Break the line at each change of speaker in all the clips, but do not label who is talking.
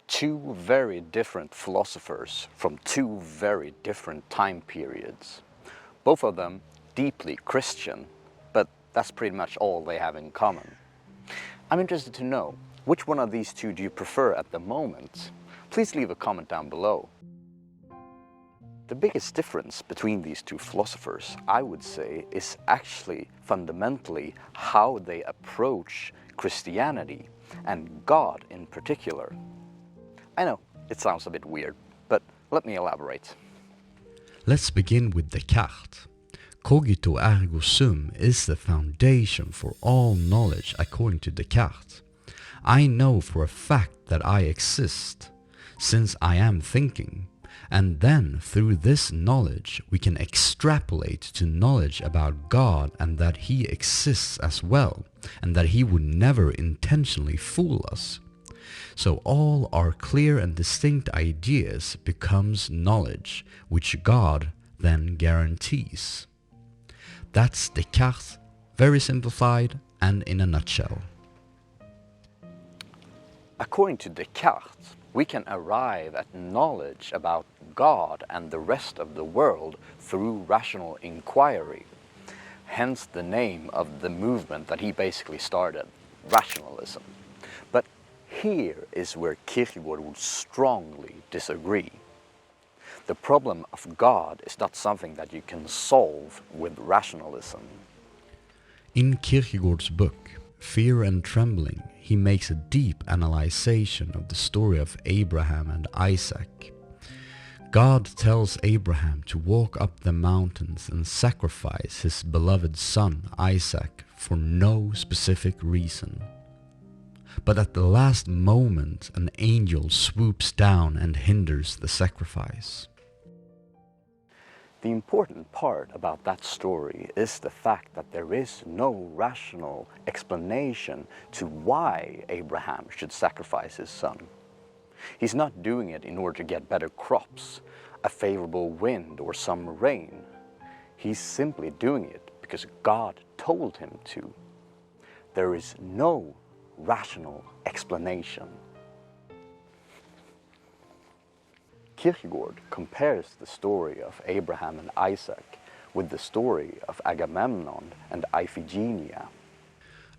Two very different philosophers from two very different time periods. Both of them deeply Christian, but that's pretty much all they have in common. I'm interested to know, which one of these two do you prefer at the moment? Please leave a comment down below. The biggest difference between these two philosophers, I would say, is actually fundamentally how they approach Christianity and God in particular. I know, it sounds a bit weird, but let me elaborate.
Let's begin with Descartes. Cogito ergo sum is the foundation for all knowledge according to Descartes. I know for a fact that I exist, since I am thinking, and then through this knowledge we can extrapolate to knowledge about God and that He exists as well, and that He would never intentionally fool us. So all our clear and distinct ideas becomes knowledge, which God then guarantees. That's Descartes, very simplified and in a nutshell.
According to Descartes, we can arrive at knowledge about God and the rest of the world through rational inquiry. Hence the name of the movement that he basically started, Rationalism. But here is where Kierkegaard would strongly disagree. The problem of God is not something that you can solve with rationalism.
In Kierkegaard's book, Fear and Trembling, he makes a deep analyzation of the story of Abraham and Isaac. God tells Abraham to walk up the mountains and sacrifice his beloved son Isaac for no specific reason. But at the last moment, an angel swoops down and hinders the sacrifice.
The important part about that story is the fact that there is no rational explanation to why Abraham should sacrifice his son. He's not doing it in order to get better crops, a favorable wind, or some rain. He's simply doing it because God told him to. There is no rational explanation. Kierkegaard compares the story of Abraham and Isaac with the story of Agamemnon and Iphigenia.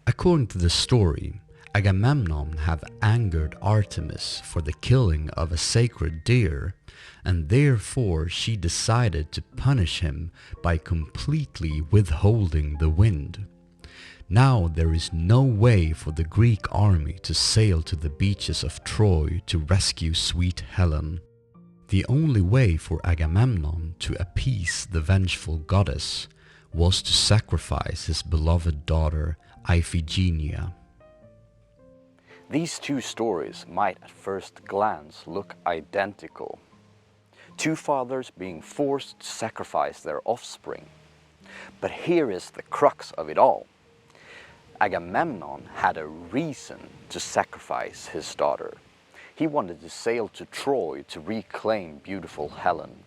According to the story, Agamemnon had angered Artemis for the killing of a sacred deer, and therefore she decided to punish him by completely withholding the wind. Now there is no way for the Greek army to sail to the beaches of Troy to rescue sweet Helen. The only way for Agamemnon to appease the vengeful goddess was to sacrifice his beloved daughter Iphigenia.
These two stories might at first glance look identical. Two fathers being forced to sacrifice their offspring. But here is the crux of it all. Agamemnon had a reason to sacrifice his daughter. He wanted to sail to Troy to reclaim beautiful Helen.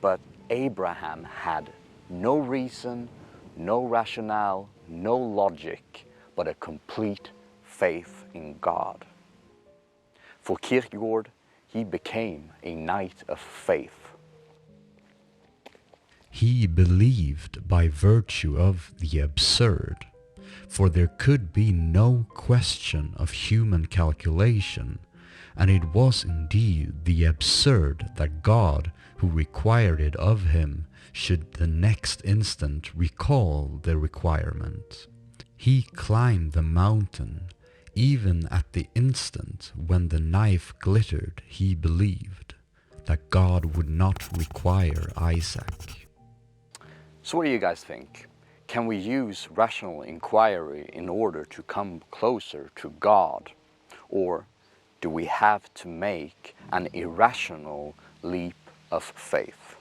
But Abraham had no reason, no rationale, no logic, but a complete faith in God. For Kierkegaard, he became a knight of faith.
He believed by virtue of the absurd, for there could be no question of human calculation, and it was indeed the absurd that God, who required it of him, should the next instant recall the requirement. He climbed the mountain. Even at the instant when the knife glittered, he believed that God would not require Isaac.
So what do you guys think? Can we use rational inquiry in order to come closer to God? Or do we have to make an irrational leap of faith?